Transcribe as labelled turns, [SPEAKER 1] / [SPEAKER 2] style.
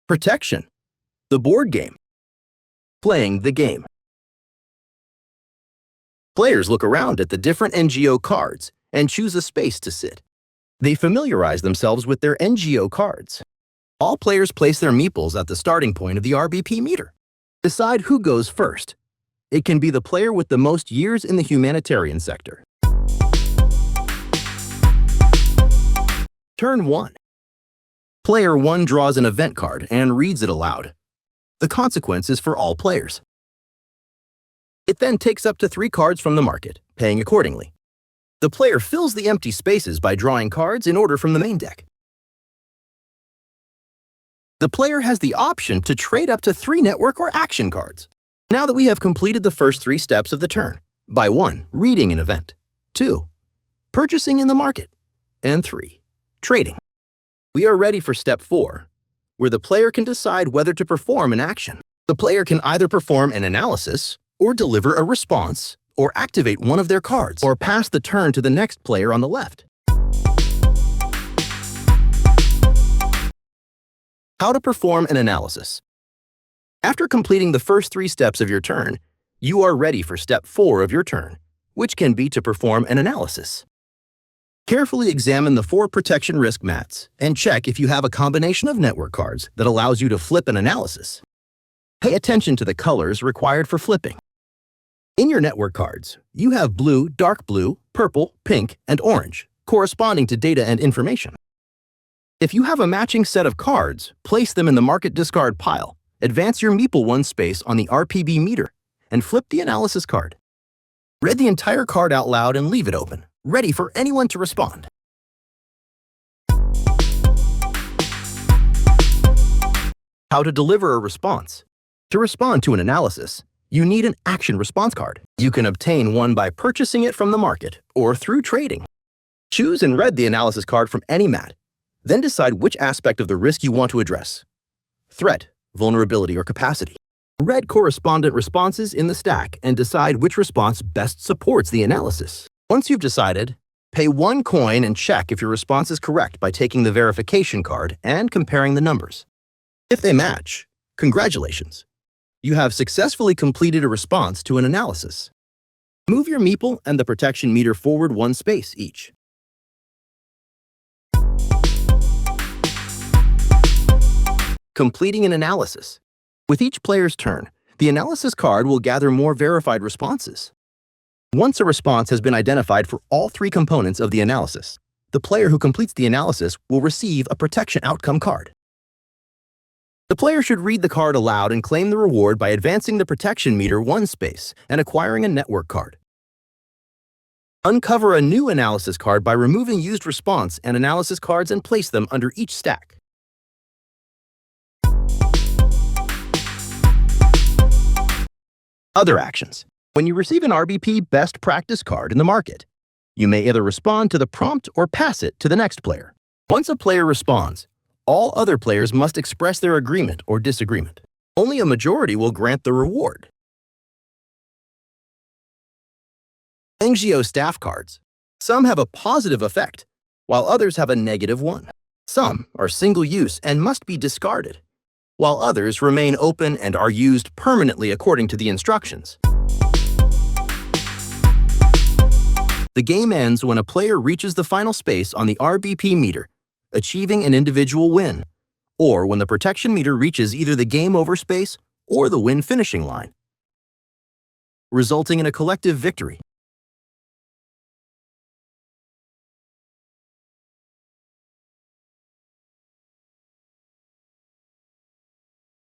[SPEAKER 1] Protection. The board game. Playing the game. Players look around at the different NGO cards and choose a space to sit. They familiarize themselves with their NGO cards. All players place their meeples at the starting point of the RBP meter. Decide who goes first. It can be the player with the most years in the humanitarian sector. Turn 1. Player 1 draws an event card and reads it aloud. The consequence is for all players. It then takes up to 3 cards from the market, paying accordingly. The player fills the empty spaces by drawing cards in order from the main deck. The player has the option to trade up to 3 network or action cards. Now that we have completed the first 3 steps of the turn, by 1, reading an event, 2, purchasing in the market, and 3, trading. We are ready for step 4, where the player can decide whether to perform an action. The player can either perform an analysis, or deliver a response, or activate one of their cards, or pass the turn to the next player on the left. How to perform an analysis. After completing the first 3 steps of your turn, you are ready for step 4 of your turn, which can be to perform an analysis. Carefully examine the 4 protection risk mats and check if you have a combination of network cards that allows you to flip an analysis. Pay attention to the colors required for flipping. In your network cards, you have blue, dark blue, purple, pink, and orange, corresponding to data and information. If you have a matching set of cards, place them in the market discard pile, advance your meeple 1 space on the RPB meter, and flip the analysis card. Read the entire card out loud and leave it open, ready for anyone to respond. How to deliver a response. To respond to an analysis, you need an action response card. You can obtain one by purchasing it from the market or through trading. Choose and read the analysis card from any mat. Then decide which aspect of the risk you want to address: threat, vulnerability, or capacity. Read correspondent responses in the stack and decide which response best supports the analysis. Once you've decided, pay 1 coin and check if your response is correct by taking the verification card and comparing the numbers. If they match, congratulations! You have successfully completed a response to an analysis. Move your meeple and the protection meter forward 1 space each. Completing an analysis. With each player's turn, the analysis card will gather more verified responses. Once a response has been identified for all 3 components of the analysis, the player who completes the analysis will receive a protection outcome card. The player should read the card aloud and claim the reward by advancing the protection meter 1 space and acquiring a network card. Uncover a new analysis card by removing used response and analysis cards and place them under each stack. Other actions. When you receive an RBP best practice card in the market, you may either respond to the prompt or pass it to the next player. Once a player responds, all other players must express their agreement or disagreement. Only a majority will grant the reward. NGO staff cards. Some have a positive effect, while others have a negative one. Some are single-use and must be discarded, while others remain open and are used permanently according to the instructions. The game ends when a player reaches the final space on the RBP meter, achieving an individual win, or when the protection meter reaches either the game over space or the win finishing line, resulting in a collective victory.